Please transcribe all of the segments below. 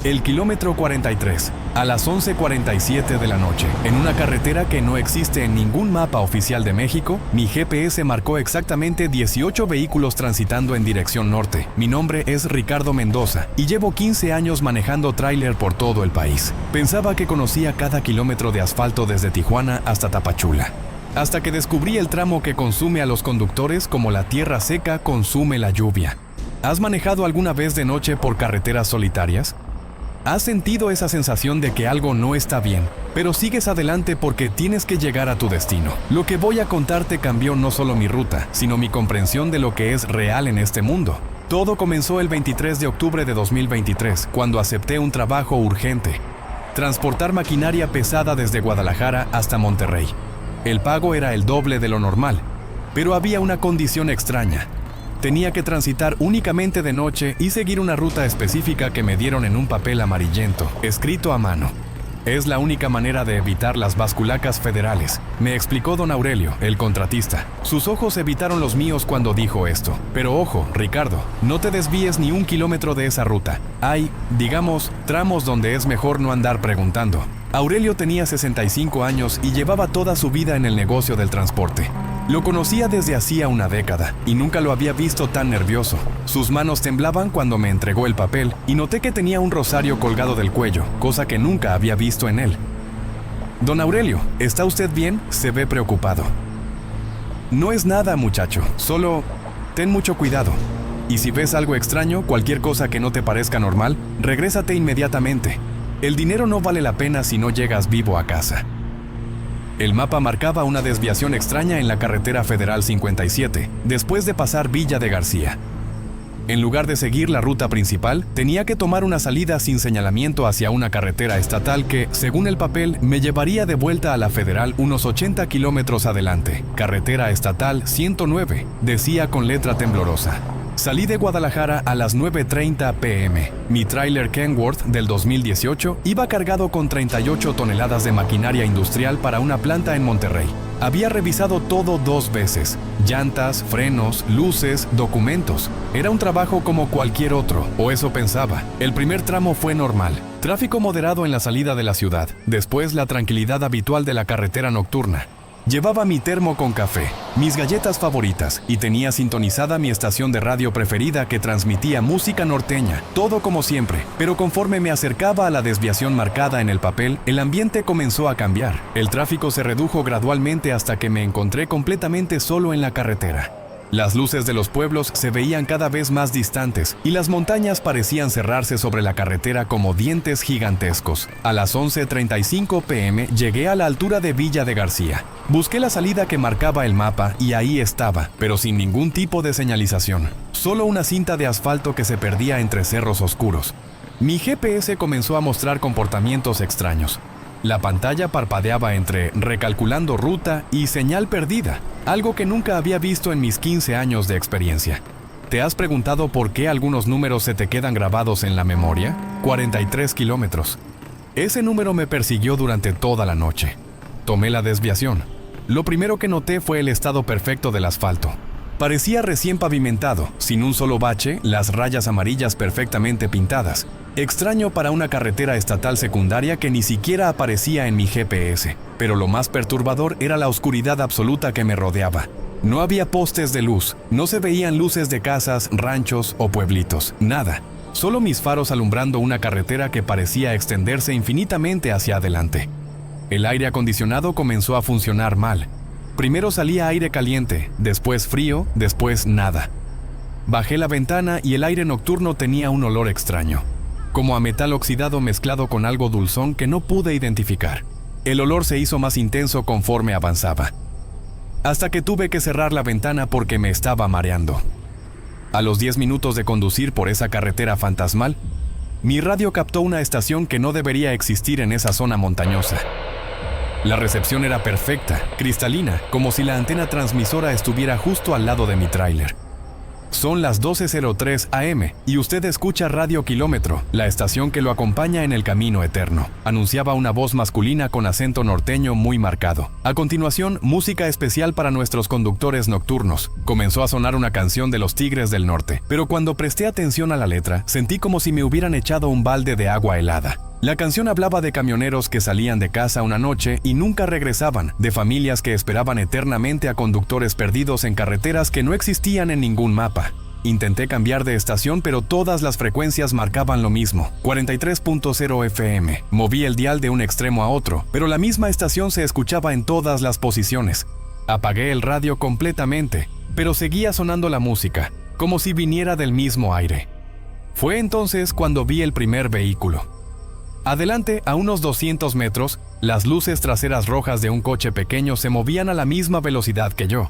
El kilómetro 43, a las 11:47 de la noche, en una carretera que no existe en ningún mapa oficial de México, mi GPS marcó exactamente 18 vehículos transitando en dirección norte. Mi nombre es Ricardo Mendoza y llevo 15 años manejando tráiler por todo el país. Pensaba que conocía cada kilómetro de asfalto desde Tijuana hasta Tapachula, hasta que descubrí el tramo que consume a los conductores como la tierra seca consume la lluvia. ¿Has manejado alguna vez de noche por carreteras solitarias? ¿Has sentido esa sensación de que algo no está bien, pero sigues adelante porque tienes que llegar a tu destino? Lo que voy a contarte cambió no solo mi ruta, sino mi comprensión de lo que es real en este mundo. Todo comenzó el 23 de octubre de 2023, cuando acepté un trabajo urgente: transportar maquinaria pesada desde Guadalajara hasta Monterrey. El pago era el doble de lo normal, pero había una condición extraña. Tenía que transitar únicamente de noche y seguir una ruta específica que me dieron en un papel amarillento, escrito a mano. Es la única manera de evitar las basculacas federales, me explicó don Aurelio, el contratista. Sus ojos evitaron los míos cuando dijo esto. Pero ojo, Ricardo, no te desvíes ni un kilómetro de esa ruta. Hay, digamos, tramos donde es mejor no andar preguntando. Aurelio tenía 65 años y llevaba toda su vida en el negocio del transporte. Lo conocía desde hacía una década y nunca lo había visto tan nervioso. Sus manos temblaban cuando me entregó el papel y noté que tenía un rosario colgado del cuello, cosa que nunca había visto en él. Don Aurelio, ¿está usted bien? Se ve preocupado. No es nada, muchacho, solo ten mucho cuidado. Y si ves algo extraño, cualquier cosa que no te parezca normal, regrésate inmediatamente. El dinero no vale la pena si no llegas vivo a casa. El mapa marcaba una desviación extraña en la carretera federal 57, después de pasar Villa de García. En lugar de seguir la ruta principal, tenía que tomar una salida sin señalamiento hacia una carretera estatal que, según el papel, me llevaría de vuelta a la federal unos 80 kilómetros adelante. Carretera estatal 109, decía con letra temblorosa. Salí de Guadalajara a las 9:30 p.m. Mi tráiler Kenworth del 2018 iba cargado con 38 toneladas de maquinaria industrial para una planta en Monterrey. Había revisado todo 2 veces: llantas, frenos, luces, documentos. Era un trabajo como cualquier otro, o eso pensaba. El primer tramo fue normal. Tráfico moderado en la salida de la ciudad. Después la tranquilidad habitual de la carretera nocturna. Llevaba mi termo con café, mis galletas favoritas y tenía sintonizada mi estación de radio preferida que transmitía música norteña, todo como siempre. Pero conforme me acercaba a la desviación marcada en el papel, el ambiente comenzó a cambiar. El tráfico se redujo gradualmente hasta que me encontré completamente solo en la carretera. Las luces de los pueblos se veían cada vez más distantes y las montañas parecían cerrarse sobre la carretera como dientes gigantescos. A las 11:35 p.m. llegué a la altura de Villa de García. Busqué la salida que marcaba el mapa y ahí estaba, pero sin ningún tipo de señalización. Solo una cinta de asfalto que se perdía entre cerros oscuros. Mi GPS comenzó a mostrar comportamientos extraños. La pantalla parpadeaba entre recalculando ruta y señal perdida, algo que nunca había visto en mis 15 años de experiencia. ¿Te has preguntado por qué algunos números se te quedan grabados en la memoria? 43 kilómetros. Ese número me persiguió durante toda la noche. Tomé la desviación. Lo primero que noté fue el estado perfecto del asfalto. Parecía recién pavimentado, sin un solo bache, las rayas amarillas perfectamente pintadas. Extraño para una carretera estatal secundaria que ni siquiera aparecía en mi GPS. Pero lo más perturbador era la oscuridad absoluta que me rodeaba. No había postes de luz, no se veían luces de casas, ranchos o pueblitos, nada. Solo mis faros alumbrando una carretera que parecía extenderse infinitamente hacia adelante. El aire acondicionado comenzó a funcionar mal. Primero salía aire caliente, después frío, después nada. Bajé la ventana y el aire nocturno tenía un olor extraño, como a metal oxidado mezclado con algo dulzón que no pude identificar. El olor se hizo más intenso conforme avanzaba, hasta que tuve que cerrar la ventana porque me estaba mareando. A los 10 minutos de conducir por esa carretera fantasmal, mi radio captó una estación que no debería existir en esa zona montañosa. La recepción era perfecta, cristalina, como si la antena transmisora estuviera justo al lado de mi tráiler. Son las 12:03 AM y usted escucha Radio Kilómetro, la estación que lo acompaña en el camino eterno, anunciaba una voz masculina con acento norteño muy marcado. A continuación, música especial para nuestros conductores nocturnos. Comenzó a sonar una canción de los Tigres del Norte, pero cuando presté atención a la letra, sentí como si me hubieran echado un balde de agua helada. La canción hablaba de camioneros que salían de casa una noche y nunca regresaban, de familias que esperaban eternamente a conductores perdidos en carreteras que no existían en ningún mapa. Intenté cambiar de estación, pero todas las frecuencias marcaban lo mismo, 43.0 FM. Moví el dial de un extremo a otro, pero la misma estación se escuchaba en todas las posiciones. Apagué el radio completamente, pero seguía sonando la música, como si viniera del mismo aire. Fue entonces cuando vi el primer vehículo. Adelante, a unos 200 metros, las luces traseras rojas de un coche pequeño se movían a la misma velocidad que yo.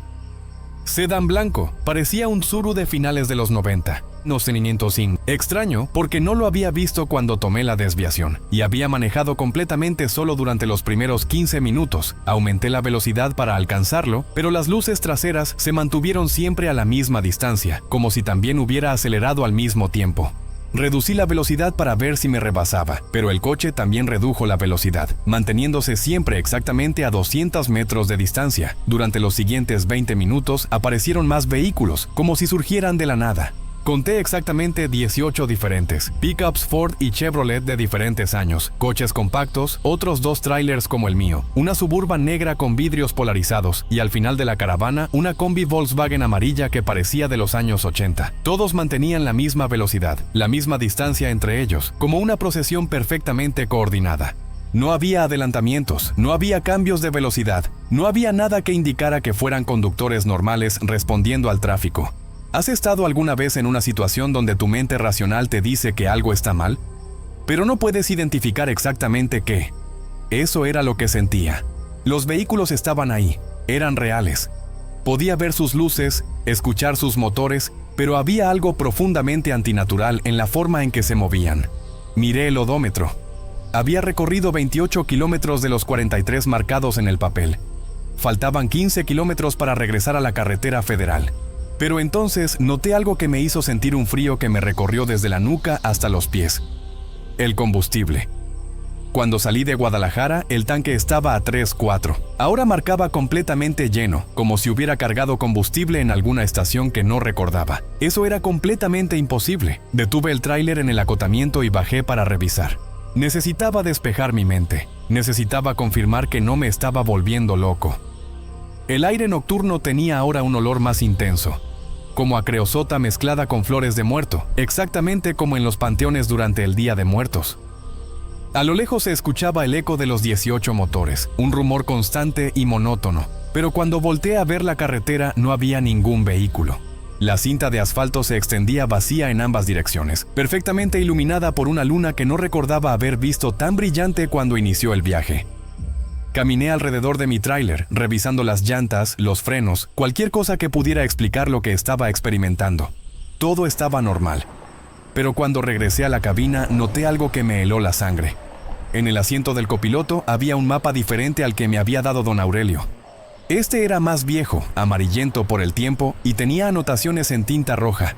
Sedán blanco, parecía un Tsuru de finales de los 90. No sé ni sin. Extraño, porque no lo había visto cuando tomé la desviación, y había manejado completamente solo durante los primeros 15 minutos. Aumenté la velocidad para alcanzarlo, pero las luces traseras se mantuvieron siempre a la misma distancia, como si también hubiera acelerado al mismo tiempo. Reducí la velocidad para ver si me rebasaba, pero el coche también redujo la velocidad, manteniéndose siempre exactamente a 200 metros de distancia. Durante los siguientes 20 minutos aparecieron más vehículos, como si surgieran de la nada. Conté exactamente 18 diferentes, pickups Ford y Chevrolet de diferentes años, coches compactos, otros 2 trailers como el mío, una Suburban negra con vidrios polarizados y al final de la caravana una combi Volkswagen amarilla que parecía de los años 80. Todos mantenían la misma velocidad, la misma distancia entre ellos, como una procesión perfectamente coordinada. No había adelantamientos, no había cambios de velocidad, no había nada que indicara que fueran conductores normales respondiendo al tráfico. ¿Has estado alguna vez en una situación donde tu mente racional te dice que algo está mal, pero no puedes identificar exactamente qué? Eso era lo que sentía. Los vehículos estaban ahí, eran reales. Podía ver sus luces, escuchar sus motores, pero había algo profundamente antinatural en la forma en que se movían. Miré el odómetro. Había recorrido 28 kilómetros de los 43 marcados en el papel. Faltaban 15 kilómetros para regresar a la carretera federal. Pero entonces noté algo que me hizo sentir un frío que me recorrió desde la nuca hasta los pies. El combustible. Cuando salí de Guadalajara, el tanque estaba a 3.4. Ahora marcaba completamente lleno, como si hubiera cargado combustible en alguna estación que no recordaba. Eso era completamente imposible. Detuve el tráiler en el acotamiento y bajé para revisar. Necesitaba despejar mi mente. Necesitaba confirmar que no me estaba volviendo loco. El aire nocturno tenía ahora un olor más intenso, como a creosota mezclada con flores de muerto, exactamente como en los panteones durante el Día de Muertos. A lo lejos se escuchaba el eco de los 18 motores, un rumor constante y monótono, pero cuando volteé a ver la carretera no había ningún vehículo. La cinta de asfalto se extendía vacía en ambas direcciones, perfectamente iluminada por una luna que no recordaba haber visto tan brillante cuando inició el viaje. Caminé alrededor de mi tráiler, revisando las llantas, los frenos, cualquier cosa que pudiera explicar lo que estaba experimentando. Todo estaba normal. Pero cuando regresé a la cabina, noté algo que me heló la sangre. En el asiento del copiloto había un mapa diferente al que me había dado don Aurelio. Este era más viejo, amarillento por el tiempo y tenía anotaciones en tinta roja.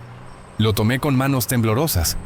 Lo tomé con manos temblorosas.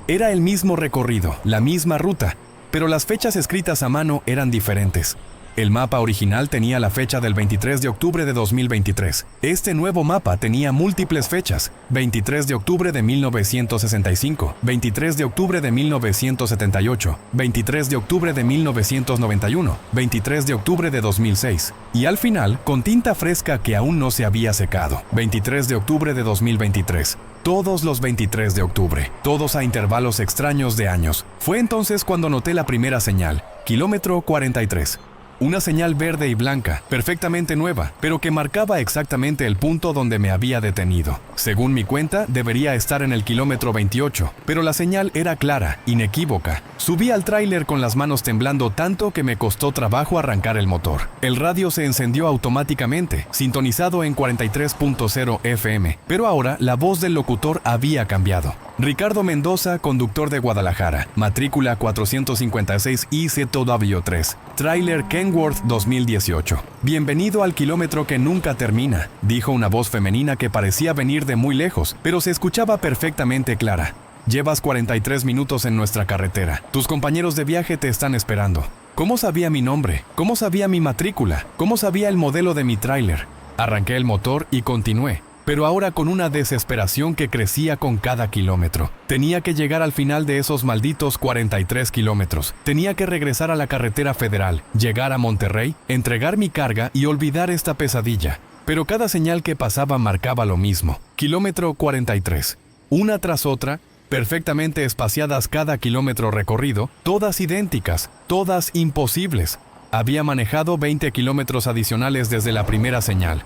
Era el mismo recorrido, la misma ruta, pero las fechas escritas a mano eran diferentes. El mapa original tenía la fecha del 23 de octubre de 2023. Este nuevo mapa tenía múltiples fechas: 23 de octubre de 1965, 23 de octubre de 1978, 23 de octubre de 1991, 23 de octubre de 2006. Y al final, con tinta fresca que aún no se había secado, 23 de octubre de 2023. Todos los 23 de octubre, todos a intervalos extraños de años. Fue entonces cuando noté la primera señal, kilómetro 43. Una señal verde y blanca, perfectamente nueva, pero que marcaba exactamente el punto donde me había detenido. Según mi cuenta, debería estar en el kilómetro 28, pero la señal era clara, inequívoca. Subí al tráiler con las manos temblando tanto que me costó trabajo arrancar el motor. El radio se encendió automáticamente, sintonizado en 43.0 FM, pero ahora la voz del locutor había cambiado. Ricardo Mendoza, conductor de Guadalajara, matrícula 456 IZW3, tráiler Kenworth Kenworth 2018. Bienvenido al kilómetro que nunca termina, dijo una voz femenina que parecía venir de muy lejos, pero se escuchaba perfectamente clara. Llevas 43 minutos en nuestra carretera. Tus compañeros de viaje te están esperando. ¿Cómo sabía mi nombre? ¿Cómo sabía mi matrícula? ¿Cómo sabía el modelo de mi tráiler? Arranqué el motor y continué, pero ahora con una desesperación que crecía con cada kilómetro. Tenía que llegar al final de esos malditos 43 kilómetros. Tenía que regresar a la carretera federal, llegar a Monterrey, entregar mi carga y olvidar esta pesadilla. Pero cada señal que pasaba marcaba lo mismo. Kilómetro 43. Una tras otra, perfectamente espaciadas cada kilómetro recorrido, todas idénticas, todas imposibles. Había manejado 20 kilómetros adicionales desde la primera señal,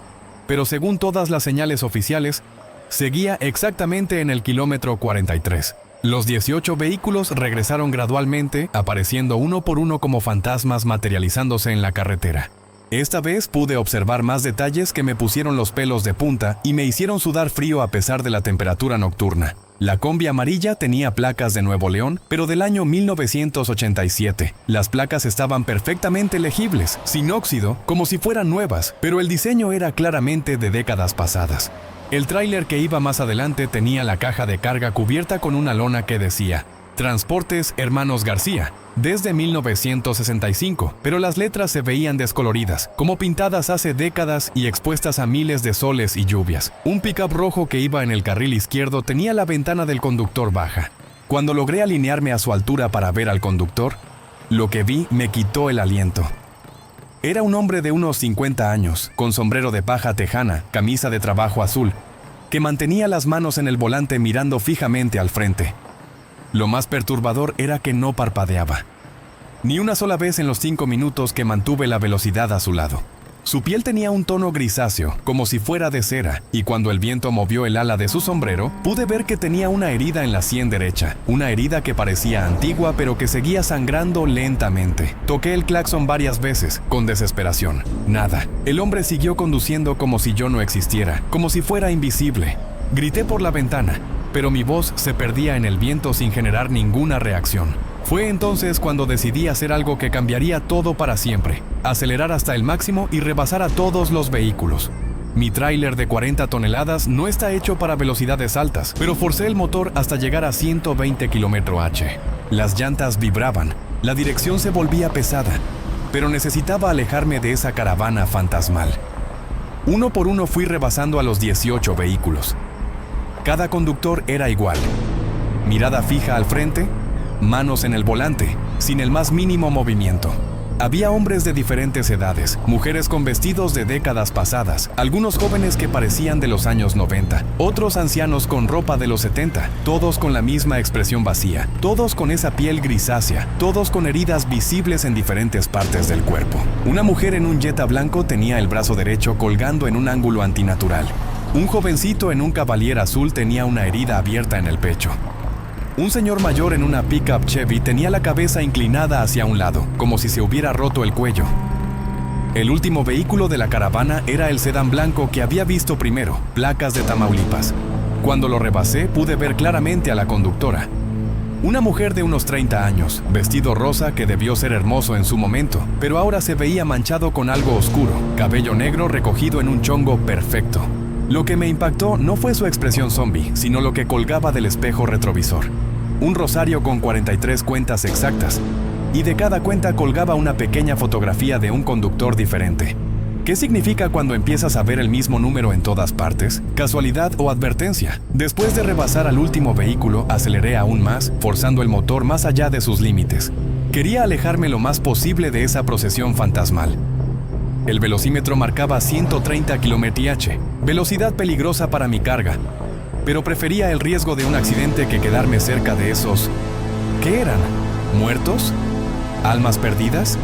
pero según todas las señales oficiales, seguía exactamente en el kilómetro 43. Los 18 vehículos regresaron gradualmente, apareciendo uno por uno como fantasmas materializándose en la carretera. Esta vez pude observar más detalles que me pusieron los pelos de punta y me hicieron sudar frío a pesar de la temperatura nocturna. La combi amarilla tenía placas de Nuevo León, pero del año 1987. Las placas estaban perfectamente legibles, sin óxido, como si fueran nuevas, pero el diseño era claramente de décadas pasadas. El tráiler que iba más adelante tenía la caja de carga cubierta con una lona que decía Transportes Hermanos García, desde 1965, pero las letras se veían descoloridas, como pintadas hace décadas y expuestas a miles de soles y lluvias. Un pickup rojo que iba en el carril izquierdo tenía la ventana del conductor baja. Cuando logré alinearme a su altura para ver al conductor, lo que vi me quitó el aliento. Era un hombre de unos 50 años, con sombrero de paja tejana, camisa de trabajo azul, que mantenía las manos en el volante mirando fijamente al frente. Lo más perturbador era que no parpadeaba. Ni una sola vez en los 5 minutos que mantuve la velocidad a su lado. Su piel tenía un tono grisáceo, como si fuera de cera, y cuando el viento movió el ala de su sombrero, pude ver que tenía una herida en la sien derecha. Una herida que parecía antigua, pero que seguía sangrando lentamente. Toqué el claxon varias veces, con desesperación. Nada. El hombre siguió conduciendo como si yo no existiera, como si fuera invisible. Grité por la ventana, pero mi voz se perdía en el viento sin generar ninguna reacción. Fue entonces cuando decidí hacer algo que cambiaría todo para siempre: acelerar hasta el máximo y rebasar a todos los vehículos. Mi tráiler de 40 toneladas no está hecho para velocidades altas, pero forcé el motor hasta llegar a 120 km/h. Las llantas vibraban, la dirección se volvía pesada, pero necesitaba alejarme de esa caravana fantasmal. Uno por uno fui rebasando a los 18 vehículos. Cada conductor era igual. Mirada fija al frente, manos en el volante, sin el más mínimo movimiento. Había hombres de diferentes edades, mujeres con vestidos de décadas pasadas, algunos jóvenes que parecían de los años 90, otros ancianos con ropa de los 70, todos con la misma expresión vacía, todos con esa piel grisácea, todos con heridas visibles en diferentes partes del cuerpo. Una mujer en un Jetta blanco tenía el brazo derecho colgando en un ángulo antinatural. Un jovencito en un Cavalier azul tenía una herida abierta en el pecho. Un señor mayor en una pickup Chevy tenía la cabeza inclinada hacia un lado, como si se hubiera roto el cuello. El último vehículo de la caravana era el sedán blanco que había visto primero, placas de Tamaulipas. Cuando lo rebasé, pude ver claramente a la conductora. Una mujer de unos 30 años, vestido rosa que debió ser hermoso en su momento, pero ahora se veía manchado con algo oscuro, cabello negro recogido en un chongo perfecto. Lo que me impactó no fue su expresión zombie, sino lo que colgaba del espejo retrovisor. Un rosario con 43 cuentas exactas, y de cada cuenta colgaba una pequeña fotografía de un conductor diferente. ¿Qué significa cuando empiezas a ver el mismo número en todas partes? ¿Casualidad o advertencia? Después de rebasar al último vehículo, aceleré aún más, forzando el motor más allá de sus límites. Quería alejarme lo más posible de esa procesión fantasmal. El velocímetro marcaba 130 km/h, velocidad peligrosa para mi carga, pero prefería el riesgo de un accidente que quedarme cerca de esos... ¿Qué eran? ¿Muertos? ¿Almas perdidas?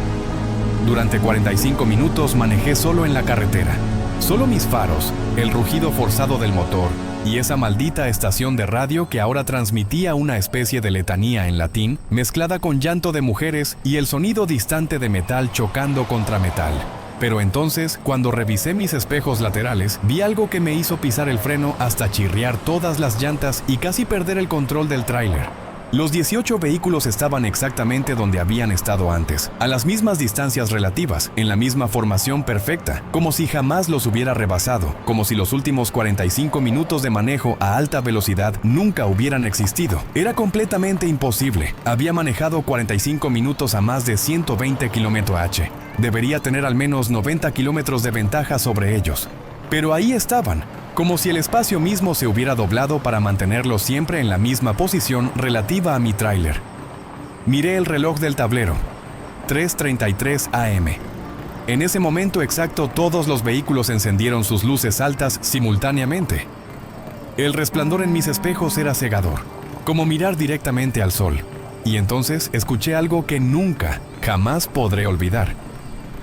Durante 45 minutos manejé solo en la carretera. Solo mis faros, el rugido forzado del motor y esa maldita estación de radio que ahora transmitía una especie de letanía en latín, mezclada con llanto de mujeres y el sonido distante de metal chocando contra metal. Pero entonces, cuando revisé mis espejos laterales, vi algo que me hizo pisar el freno hasta chirriar todas las llantas y casi perder el control del tráiler. Los 18 vehículos estaban exactamente donde habían estado antes, a las mismas distancias relativas, en la misma formación perfecta, como si jamás los hubiera rebasado, como si los últimos 45 minutos de manejo a alta velocidad nunca hubieran existido. Era completamente imposible. Había manejado 45 minutos a más de 120 km/h. Debería tener al menos 90 kilómetros de ventaja sobre ellos. Pero ahí estaban, como si el espacio mismo se hubiera doblado para mantenerlos siempre en la misma posición relativa a mi tráiler. Miré el reloj del tablero. 3:33 am. En ese momento exacto todos los vehículos encendieron sus luces altas simultáneamente. El resplandor en mis espejos era cegador, como mirar directamente al sol. Y entonces escuché algo que nunca, jamás podré olvidar.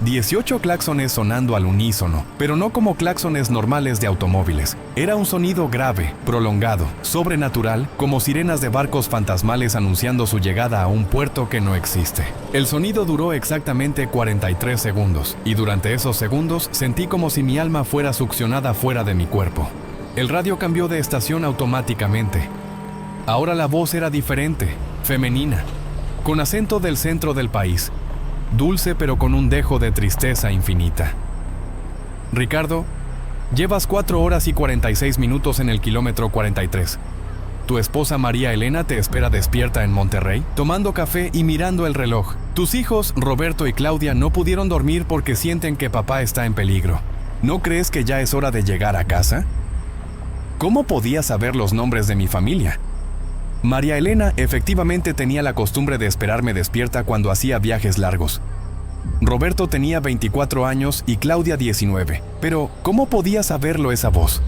18 claxones sonando al unísono, pero no como claxones normales de automóviles. Era un sonido grave, prolongado, sobrenatural, como sirenas de barcos fantasmales anunciando su llegada a un puerto que no existe. El sonido duró exactamente 43 segundos, y durante esos segundos sentí como si mi alma fuera succionada fuera de mi cuerpo. El radio cambió de estación automáticamente. Ahora la voz era diferente, femenina, con acento del centro del país. Dulce pero con un dejo de tristeza infinita. Ricardo, llevas 4 horas y 46 minutos en el kilómetro 43. Tu esposa María Elena te espera despierta en Monterrey, tomando café y mirando el reloj. Tus hijos, Roberto y Claudia, no pudieron dormir porque sienten que papá está en peligro. ¿No crees que ya es hora de llegar a casa? ¿Cómo podía saber los nombres de mi familia? María Elena efectivamente tenía la costumbre de esperarme despierta cuando hacía viajes largos. Roberto tenía 24 años y Claudia 19, pero ¿cómo podía saberlo esa voz?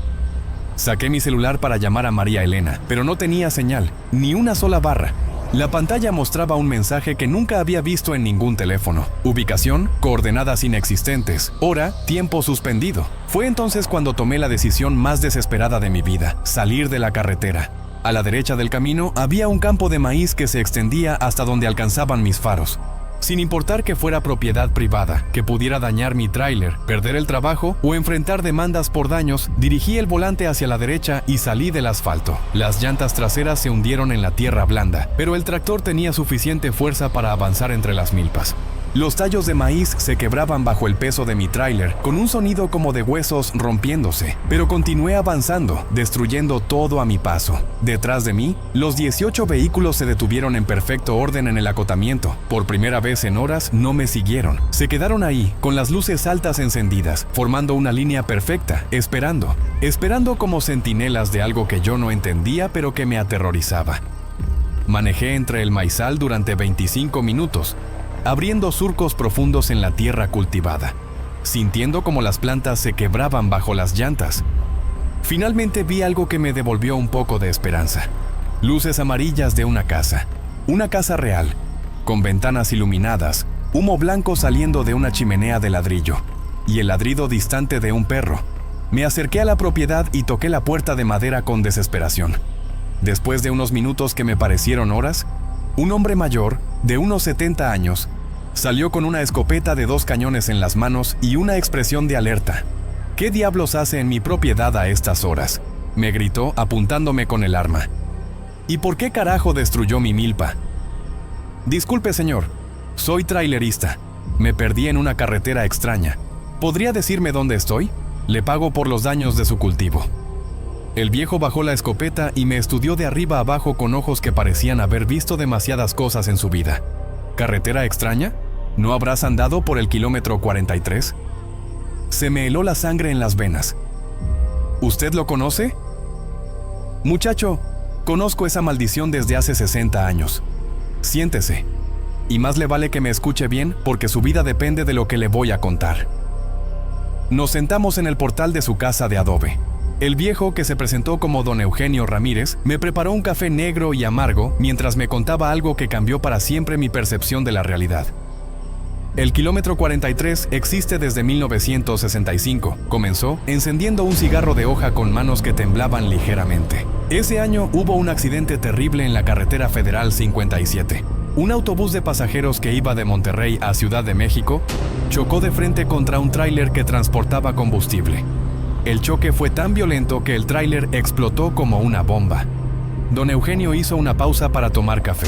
Saqué mi celular para llamar a María Elena, pero no tenía señal, ni una sola barra. La pantalla mostraba un mensaje que nunca había visto en ningún teléfono. Ubicación, coordenadas inexistentes, hora, tiempo suspendido. Fue entonces cuando tomé la decisión más desesperada de mi vida, salir de la carretera. A la derecha del camino había un campo de maíz que se extendía hasta donde alcanzaban mis faros. Sin importar que fuera propiedad privada, que pudiera dañar mi tráiler, perder el trabajo o enfrentar demandas por daños, dirigí el volante hacia la derecha y salí del asfalto. Las llantas traseras se hundieron en la tierra blanda, pero el tractor tenía suficiente fuerza para avanzar entre las milpas. Los tallos de maíz se quebraban bajo el peso de mi tráiler, con un sonido como de huesos rompiéndose, pero continué avanzando, destruyendo todo a mi paso. Detrás de mí, los 18 vehículos se detuvieron en perfecto orden en el acotamiento. Por primera vez en horas, no me siguieron. Se quedaron ahí, con las luces altas encendidas, formando una línea perfecta, esperando como centinelas de algo que yo no entendía, pero que me aterrorizaba. Manejé entre el maizal durante 25 minutos, abriendo surcos profundos en la tierra cultivada, sintiendo como las plantas se quebraban bajo las llantas. Finalmente vi algo que me devolvió un poco de esperanza. Luces amarillas de una casa real, con ventanas iluminadas, humo blanco saliendo de una chimenea de ladrillo, y el ladrido distante de un perro. Me acerqué a la propiedad y toqué la puerta de madera con desesperación. Después de unos minutos que me parecieron horas, un hombre mayor, de unos 70 años, salió con una escopeta de 2 cañones en las manos y una expresión de alerta. ¿Qué diablos hace en mi propiedad a estas horas?, me gritó apuntándome con el arma. ¿Y por qué carajo destruyó mi milpa? Disculpe, señor, soy trailerista. Me perdí en una carretera extraña. ¿Podría decirme dónde estoy? Le pago por los daños de su cultivo. El viejo bajó la escopeta y me estudió de arriba a abajo con ojos que parecían haber visto demasiadas cosas en su vida. ¿Carretera extraña? ¿No habrás andado por el kilómetro 43? Se me heló la sangre en las venas. ¿Usted lo conoce? Muchacho, conozco esa maldición desde hace 60 años. Siéntese. Y más le vale que me escuche bien porque su vida depende de lo que le voy a contar. Nos sentamos en el portal de su casa de adobe. El viejo, que se presentó como don Eugenio Ramírez, me preparó un café negro y amargo mientras me contaba algo que cambió para siempre mi percepción de la realidad. El kilómetro 43 existe desde 1965. Comenzó encendiendo un cigarro de hoja con manos que temblaban ligeramente. Ese año hubo un accidente terrible en la carretera federal 57. Un autobús de pasajeros que iba de Monterrey a Ciudad de México chocó de frente contra un tráiler que transportaba combustible. El choque fue tan violento que el tráiler explotó como una bomba. Don Eugenio hizo una pausa para tomar café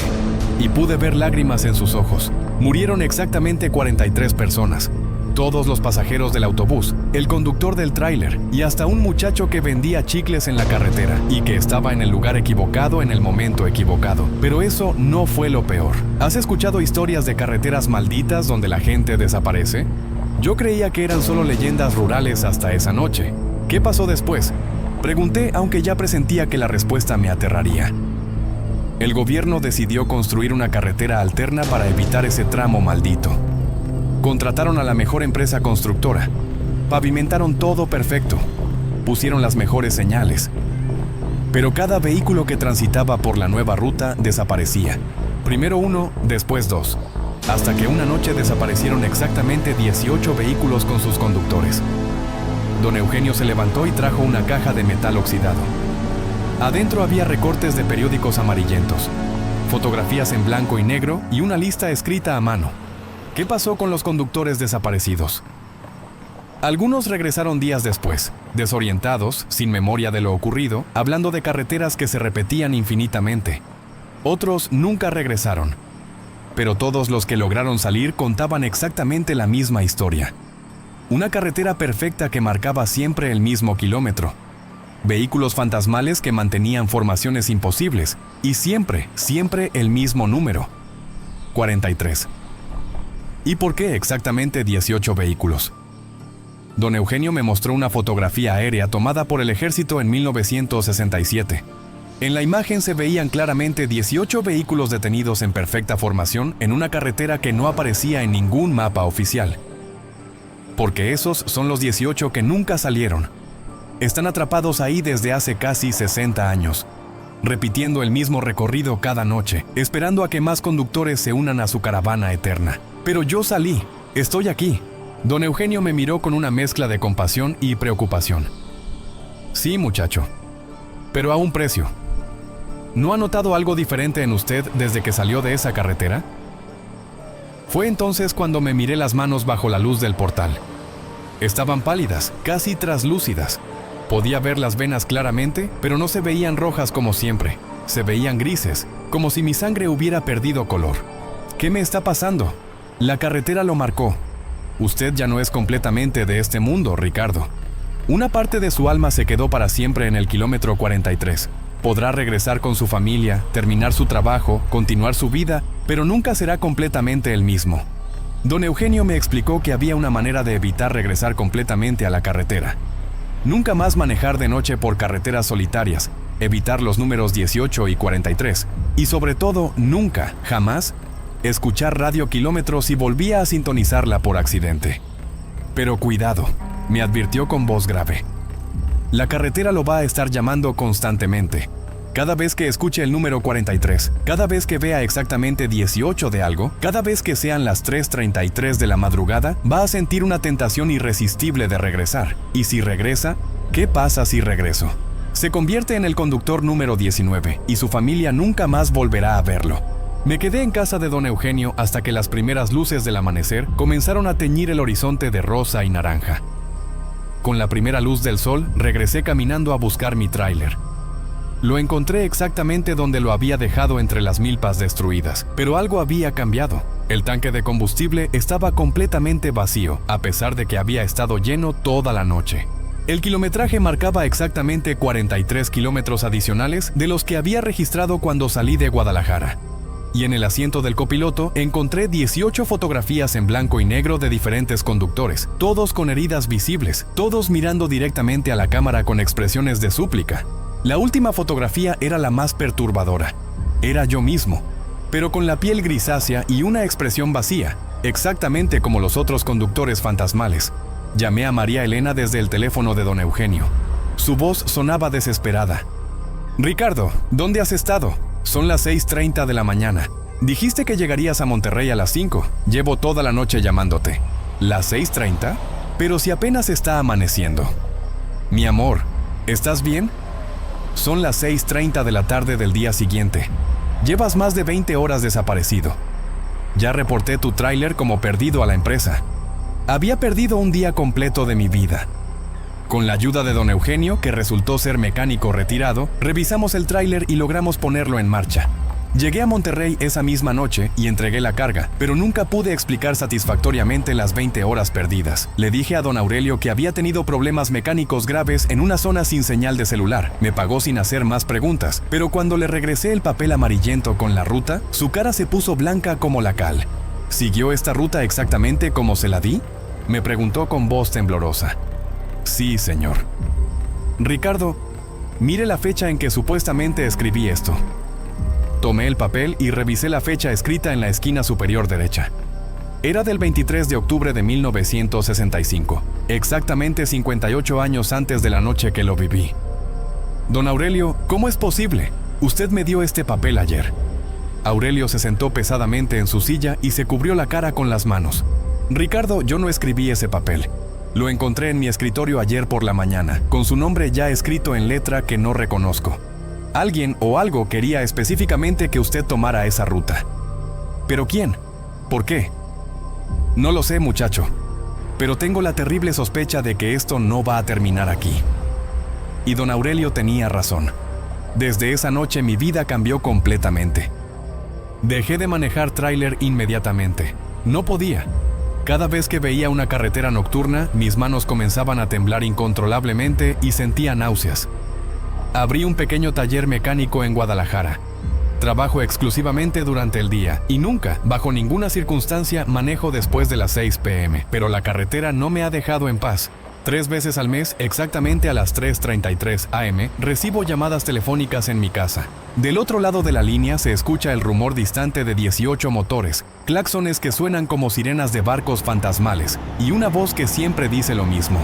y pude ver lágrimas en sus ojos. Murieron exactamente 43 personas. Todos los pasajeros del autobús, el conductor del tráiler y hasta un muchacho que vendía chicles en la carretera y que estaba en el lugar equivocado en el momento equivocado. Pero eso no fue lo peor. ¿Has escuchado historias de carreteras malditas donde la gente desaparece? Yo creía que eran solo leyendas rurales hasta esa noche. ¿Qué pasó después? Pregunté, aunque ya presentía que la respuesta me aterraría. El gobierno decidió construir una carretera alterna para evitar ese tramo maldito. Contrataron a la mejor empresa constructora. Pavimentaron todo perfecto. Pusieron las mejores señales. Pero cada vehículo que transitaba por la nueva ruta desaparecía. Primero uno, después dos. Hasta que una noche desaparecieron exactamente 18 vehículos con sus conductores. Don Eugenio se levantó y trajo una caja de metal oxidado. Adentro había recortes de periódicos amarillentos, fotografías en blanco y negro y una lista escrita a mano. ¿Qué pasó con los conductores desaparecidos? Algunos regresaron días después, desorientados, sin memoria de lo ocurrido, hablando de carreteras que se repetían infinitamente. Otros nunca regresaron. Pero todos los que lograron salir contaban exactamente la misma historia. Una carretera perfecta que marcaba siempre el mismo kilómetro. Vehículos fantasmales que mantenían formaciones imposibles y siempre el mismo número. 43. ¿Y por qué exactamente 18 vehículos? Don Eugenio me mostró una fotografía aérea tomada por el ejército en 1967. En la imagen se veían claramente 18 vehículos detenidos en perfecta formación en una carretera que no aparecía en ningún mapa oficial. Porque esos son los 18 que nunca salieron. Están atrapados ahí desde hace casi 60 años, repitiendo el mismo recorrido cada noche, esperando a que más conductores se unan a su caravana eterna. Pero yo salí, estoy aquí. Don Eugenio me miró con una mezcla de compasión y preocupación. Sí, muchacho, pero a un precio. ¿No ha notado algo diferente en usted desde que salió de esa carretera? Fue entonces cuando me miré las manos bajo la luz del portal. Estaban pálidas, casi traslúcidas. Podía ver las venas claramente, pero no se veían rojas como siempre. Se veían grises, como si mi sangre hubiera perdido color. ¿Qué me está pasando? La carretera lo marcó. Usted ya no es completamente de este mundo, Ricardo. Una parte de su alma se quedó para siempre en el kilómetro 43. Podrá regresar con su familia, terminar su trabajo, continuar su vida, pero nunca será completamente el mismo. Don Eugenio me explicó que había una manera de evitar regresar completamente a la carretera. Nunca más manejar de noche por carreteras solitarias, evitar los números 18 y 43, y sobre todo, nunca, jamás, escuchar radio kilómetros si volvía a sintonizarla por accidente. Pero cuidado, me advirtió con voz grave. La carretera lo va a estar llamando constantemente. Cada vez que escuche el número 43, cada vez que vea exactamente 18 de algo, cada vez que sean las 3:33 de la madrugada, va a sentir una tentación irresistible de regresar. Y si regresa, ¿qué pasa si regreso? Se convierte en el conductor número 19 y su familia nunca más volverá a verlo. Me quedé en casa de don Eugenio hasta que las primeras luces del amanecer comenzaron a teñir el horizonte de rosa y naranja. Con la primera luz del sol, regresé caminando a buscar mi tráiler. Lo encontré exactamente donde lo había dejado entre las milpas destruidas, pero algo había cambiado. El tanque de combustible estaba completamente vacío, a pesar de que había estado lleno toda la noche. El kilometraje marcaba exactamente 43 kilómetros adicionales de los que había registrado cuando salí de Guadalajara. Y en el asiento del copiloto encontré 18 fotografías en blanco y negro de diferentes conductores, todos con heridas visibles, todos mirando directamente a la cámara con expresiones de súplica. La última fotografía era la más perturbadora. Era yo mismo, pero con la piel grisácea y una expresión vacía, exactamente como los otros conductores fantasmales. Llamé a María Elena desde el teléfono de don Eugenio. Su voz sonaba desesperada. «Ricardo, ¿dónde has estado? Son las 6:30 de la mañana. Dijiste que llegarías a Monterrey a las 5. Llevo toda la noche llamándote». ¿Las 6:30? Pero si apenas está amaneciendo. «Mi amor, ¿estás bien?» Son las 6:30 de la tarde del día siguiente. Llevas más de 20 horas desaparecido. Ya reporté tu tráiler como perdido a la empresa. Había perdido un día completo de mi vida. Con la ayuda de don Eugenio, que resultó ser mecánico retirado, revisamos el tráiler y logramos ponerlo en marcha. Llegué a Monterrey esa misma noche y entregué la carga, pero nunca pude explicar satisfactoriamente las 20 horas perdidas. Le dije a don Aurelio que había tenido problemas mecánicos graves en una zona sin señal de celular. Me pagó sin hacer más preguntas, pero cuando le regresé el papel amarillento con la ruta, su cara se puso blanca como la cal. ¿Siguió esta ruta exactamente como se la di?, me preguntó con voz temblorosa. Sí, señor. Ricardo, mire la fecha en que supuestamente escribí esto. Tomé el papel y revisé la fecha escrita en la esquina superior derecha. Era del 23 de octubre de 1965, exactamente 58 años antes de la noche que lo viví. Don Aurelio, ¿cómo es posible? Usted me dio este papel ayer. Aurelio se sentó pesadamente en su silla y se cubrió la cara con las manos. Ricardo, yo no escribí ese papel. Lo encontré en mi escritorio ayer por la mañana, con su nombre ya escrito en letra que no reconozco. Alguien o algo quería específicamente que usted tomara esa ruta. ¿Pero quién? ¿Por qué? No lo sé, muchacho, pero tengo la terrible sospecha de que esto no va a terminar aquí. Y don Aurelio tenía razón. Desde esa noche mi vida cambió completamente. Dejé de manejar tráiler inmediatamente. No podía. Cada vez que veía una carretera nocturna, mis manos comenzaban a temblar incontrolablemente y sentía náuseas. Abrí un pequeño taller mecánico en Guadalajara. Trabajo exclusivamente durante el día y nunca, bajo ninguna circunstancia, manejo después de las 6 p.m. Pero la carretera no me ha dejado en paz. 3 veces al mes, exactamente a las 3:33 a.m., recibo llamadas telefónicas en mi casa. Del otro lado de la línea se escucha el rumor distante de 18 motores, claxones que suenan como sirenas de barcos fantasmales y una voz que siempre dice lo mismo.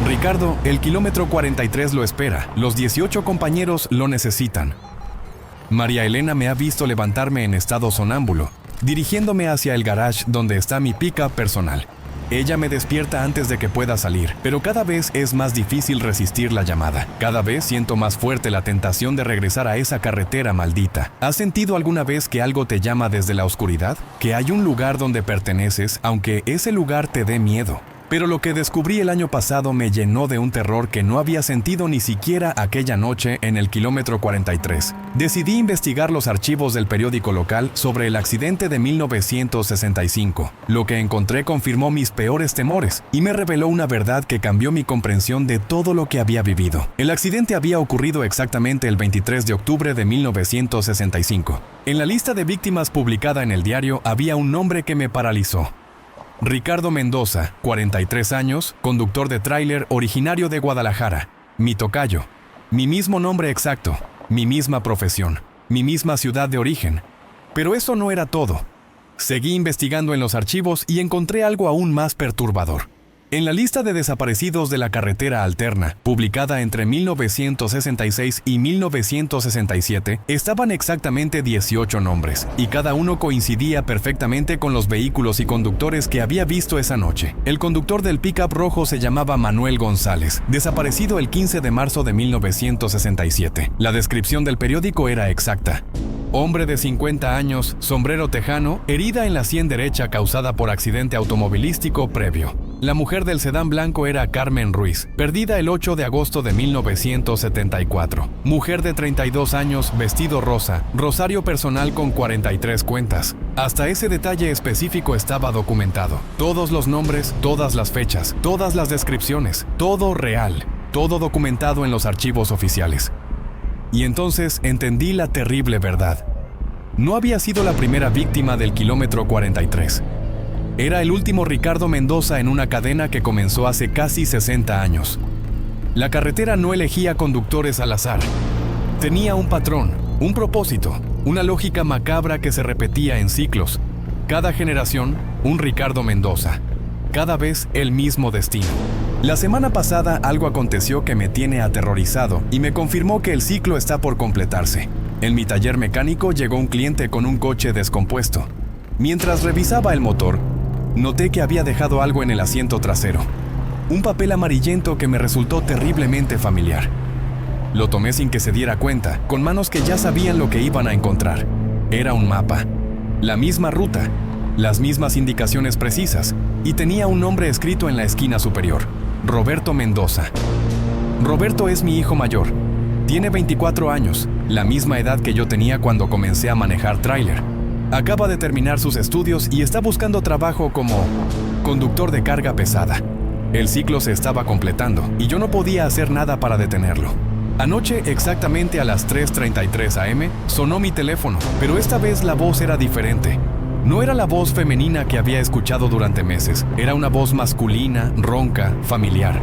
Ricardo, el kilómetro 43 lo espera, los 18 compañeros lo necesitan. María Elena me ha visto levantarme en estado sonámbulo, dirigiéndome hacia el garage donde está mi pick-up personal. Ella me despierta antes de que pueda salir, pero cada vez es más difícil resistir la llamada. Cada vez siento más fuerte la tentación de regresar a esa carretera maldita. ¿Has sentido alguna vez que algo te llama desde la oscuridad? Que hay un lugar donde perteneces, aunque ese lugar te dé miedo. Pero lo que descubrí el año pasado me llenó de un terror que no había sentido ni siquiera aquella noche en el kilómetro 43. Decidí investigar los archivos del periódico local sobre el accidente de 1965. Lo que encontré confirmó mis peores temores y me reveló una verdad que cambió mi comprensión de todo lo que había vivido. El accidente había ocurrido exactamente el 23 de octubre de 1965. En la lista de víctimas publicada en el diario había un nombre que me paralizó. Ricardo Mendoza, 43 años, conductor de tráiler originario de Guadalajara, mi tocayo, mi mismo nombre exacto, mi misma profesión, mi misma ciudad de origen. Pero eso no era todo. Seguí investigando en los archivos y encontré algo aún más perturbador. En la lista de desaparecidos de la carretera alterna, publicada entre 1966 y 1967, estaban exactamente 18 nombres, y cada uno coincidía perfectamente con los vehículos y conductores que había visto esa noche. El conductor del pick-up rojo se llamaba Manuel González, desaparecido el 15 de marzo de 1967. La descripción del periódico era exacta. Hombre de 50 años, sombrero tejano, herida en la sien derecha causada por accidente automovilístico previo. La mujer del sedán blanco era Carmen Ruiz, perdida el 8 de agosto de 1974. Mujer de 32 años, vestido rosa, rosario personal con 43 cuentas. Hasta ese detalle específico estaba documentado. Todos los nombres, todas las fechas, todas las descripciones, todo real, todo documentado en los archivos oficiales. Y entonces entendí la terrible verdad. No había sido la primera víctima del kilómetro 43. Era el último Ricardo Mendoza en una cadena que comenzó hace casi 60 años. La carretera no elegía conductores al azar. Tenía un patrón, un propósito, una lógica macabra que se repetía en ciclos. Cada generación, un Ricardo Mendoza. Cada vez el mismo destino. La semana pasada algo aconteció que me tiene aterrorizado y me confirmó que el ciclo está por completarse. En mi taller mecánico llegó un cliente con un coche descompuesto. Mientras revisaba el motor, noté que había dejado algo en el asiento trasero. Un papel amarillento que me resultó terriblemente familiar. Lo tomé sin que se diera cuenta, con manos que ya sabían lo que iban a encontrar. Era un mapa. La misma ruta, las mismas indicaciones precisas, y tenía un nombre escrito en la esquina superior. Roberto Mendoza. Roberto es mi hijo mayor. Tiene 24 años, la misma edad que yo tenía cuando comencé a manejar tráiler. Acaba de terminar sus estudios y está buscando trabajo como conductor de carga pesada. El ciclo se estaba completando y yo no podía hacer nada para detenerlo. Anoche, exactamente a las 3:33 am, sonó mi teléfono, pero esta vez la voz era diferente. No era la voz femenina que había escuchado durante meses, era una voz masculina, ronca, familiar.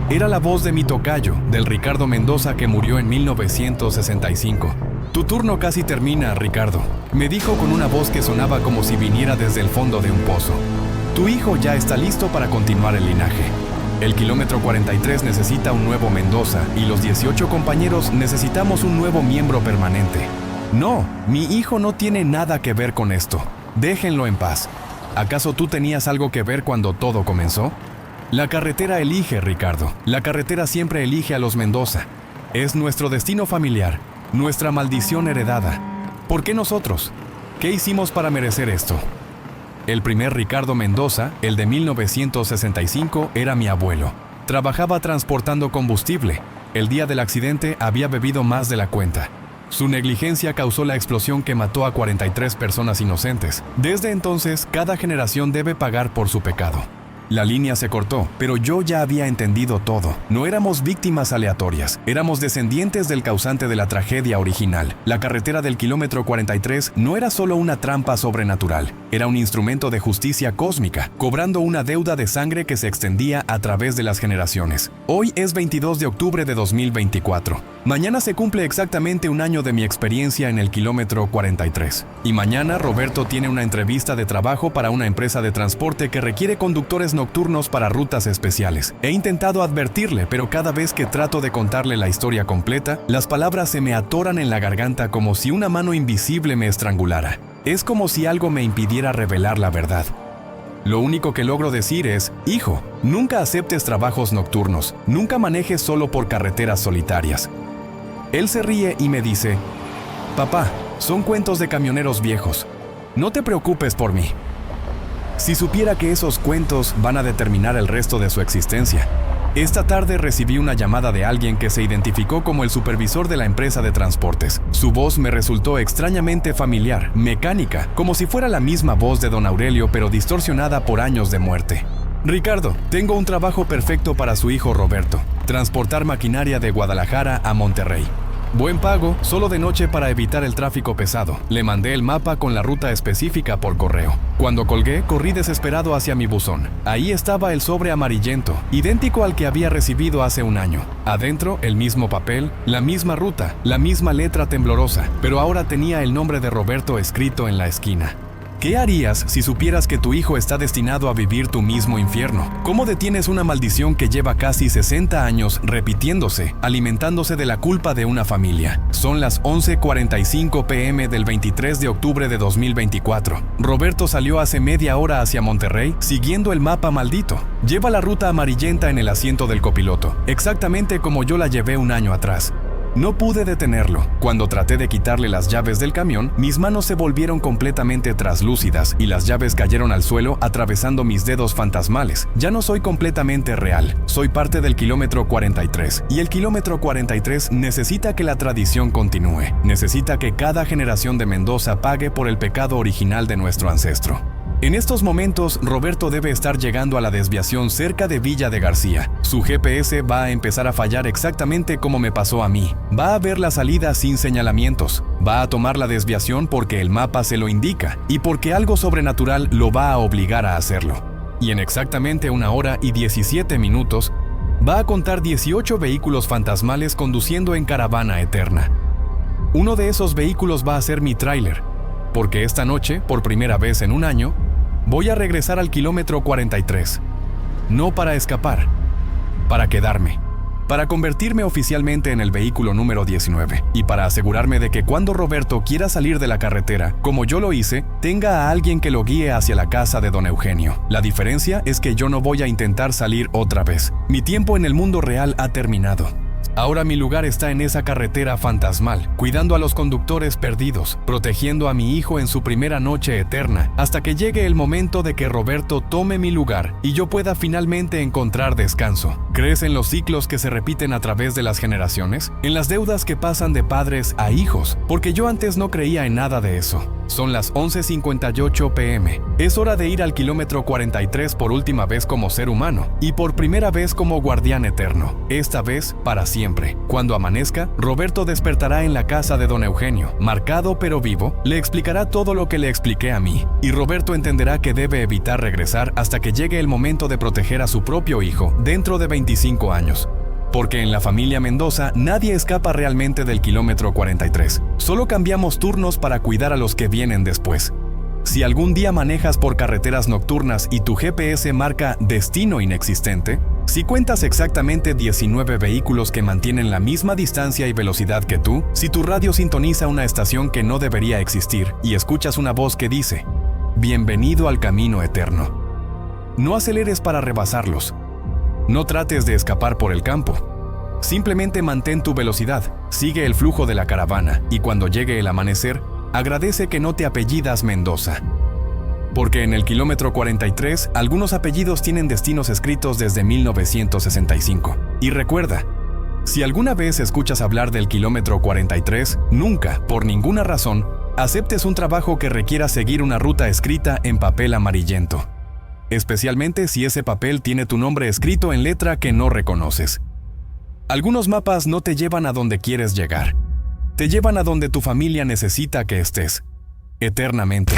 Era la voz de mi tocayo, del Ricardo Mendoza que murió en 1965. Tu turno casi termina, Ricardo, me dijo con una voz que sonaba como si viniera desde el fondo de un pozo. Tu hijo ya está listo para continuar el linaje. El kilómetro 43 necesita un nuevo Mendoza y los 18 compañeros necesitamos un nuevo miembro permanente. No, mi hijo no tiene nada que ver con esto. Déjenlo en paz. ¿Acaso tú tenías algo que ver cuando todo comenzó? La carretera elige, Ricardo. La carretera siempre elige a los Mendoza. Es nuestro destino familiar, nuestra maldición heredada. ¿Por qué nosotros? ¿Qué hicimos para merecer esto? El primer Ricardo Mendoza, el de 1965, era mi abuelo. Trabajaba transportando combustible. El día del accidente había bebido más de la cuenta. Su negligencia causó la explosión que mató a 43 personas inocentes. Desde entonces, cada generación debe pagar por su pecado. La línea se cortó, pero yo ya había entendido todo. No éramos víctimas aleatorias, éramos descendientes del causante de la tragedia original. La carretera del kilómetro 43 no era solo una trampa sobrenatural, era un instrumento de justicia cósmica, cobrando una deuda de sangre que se extendía a través de las generaciones. Hoy es 22 de octubre de 2024. Mañana se cumple exactamente un año de mi experiencia en el kilómetro 43. Y mañana Roberto tiene una entrevista de trabajo para una empresa de transporte que requiere conductores nocturnos para rutas especiales. He intentado advertirle, pero cada vez que trato de contarle la historia completa, las palabras se me atoran en la garganta como si una mano invisible me estrangulara. Es como si algo me impidiera revelar la verdad. Lo único que logro decir es, hijo, nunca aceptes trabajos nocturnos, nunca manejes solo por carreteras solitarias. Él se ríe y me dice, papá, son cuentos de camioneros viejos. No te preocupes por mí. Si supiera que esos cuentos van a determinar el resto de su existencia. Esta tarde recibí una llamada de alguien que se identificó como el supervisor de la empresa de transportes. Su voz me resultó extrañamente familiar, mecánica, como si fuera la misma voz de don Aurelio pero distorsionada por años de muerte. Ricardo, tengo un trabajo perfecto para su hijo Roberto. Transportar maquinaria de Guadalajara a Monterrey. Buen pago, solo de noche para evitar el tráfico pesado. Le mandé el mapa con la ruta específica por correo. Cuando colgué, corrí desesperado hacia mi buzón. Ahí estaba el sobre amarillento, idéntico al que había recibido hace un año. Adentro, el mismo papel, la misma ruta, la misma letra temblorosa, pero ahora tenía el nombre de Roberto escrito en la esquina. ¿Qué harías si supieras que tu hijo está destinado a vivir tu mismo infierno? ¿Cómo detienes una maldición que lleva casi 60 años repitiéndose, alimentándose de la culpa de una familia? Son las 11:45 p.m. del 23 de octubre de 2024. Roberto salió hace media hora hacia Monterrey, siguiendo el mapa maldito. Lleva la ruta amarillenta en el asiento del copiloto, exactamente como yo la llevé un año atrás. No pude detenerlo. Cuando traté de quitarle las llaves del camión, mis manos se volvieron completamente traslúcidas y las llaves cayeron al suelo atravesando mis dedos fantasmales. Ya no soy completamente real, soy parte del kilómetro 43. Y el kilómetro 43 necesita que la tradición continúe. Necesita que cada generación de Mendoza pague por el pecado original de nuestro ancestro. En estos momentos, Roberto debe estar llegando a la desviación cerca de Villa de García. Su GPS va a empezar a fallar exactamente como me pasó a mí. Va a ver la salida sin señalamientos. Va a tomar la desviación porque el mapa se lo indica y porque algo sobrenatural lo va a obligar a hacerlo. Y en exactamente 1 hora y 17 minutos, va a contar 18 vehículos fantasmales conduciendo en caravana eterna. Uno de esos vehículos va a ser mi tráiler, porque esta noche, por primera vez en un año, voy a regresar al kilómetro 43. No para escapar, para quedarme, para convertirme oficialmente en el vehículo número 19 y para asegurarme de que cuando Roberto quiera salir de la carretera, como yo lo hice, tenga a alguien que lo guíe hacia la casa de don Eugenio. La diferencia es que yo no voy a intentar salir otra vez. Mi tiempo en el mundo real ha terminado. Ahora mi lugar está en esa carretera fantasmal, cuidando a los conductores perdidos, protegiendo a mi hijo en su primera noche eterna, hasta que llegue el momento de que Roberto tome mi lugar y yo pueda finalmente encontrar descanso. ¿Crees en los ciclos que se repiten a través de las generaciones? ¿En las deudas que pasan de padres a hijos? Porque yo antes no creía en nada de eso. Son las 11:58 p.m. Es hora de ir al kilómetro 43 por última vez como ser humano y por primera vez como guardián eterno. Esta vez para siempre. Cuando amanezca, Roberto despertará en la casa de don Eugenio. Marcado pero vivo, le explicará todo lo que le expliqué a mí. Y Roberto entenderá que debe evitar regresar hasta que llegue el momento de proteger a su propio hijo dentro de 25 años. Porque en la familia Mendoza nadie escapa realmente del kilómetro 43. Solo cambiamos turnos para cuidar a los que vienen después. Si algún día manejas por carreteras nocturnas y tu GPS marca destino inexistente, si cuentas exactamente 19 vehículos que mantienen la misma distancia y velocidad que tú, si tu radio sintoniza una estación que no debería existir y escuchas una voz que dice, «Bienvenido al camino eterno». No aceleres para rebasarlos. No trates de escapar por el campo. Simplemente mantén tu velocidad, sigue el flujo de la caravana y cuando llegue el amanecer, agradece que no te apellidas Mendoza. Porque en el kilómetro 43, algunos apellidos tienen destinos escritos desde 1965. Y recuerda, si alguna vez escuchas hablar del kilómetro 43, nunca, por ninguna razón, aceptes un trabajo que requiera seguir una ruta escrita en papel amarillento. Especialmente si ese papel tiene tu nombre escrito en letra que no reconoces. Algunos mapas no te llevan a donde quieres llegar. Te llevan a donde tu familia necesita que estés. Eternamente.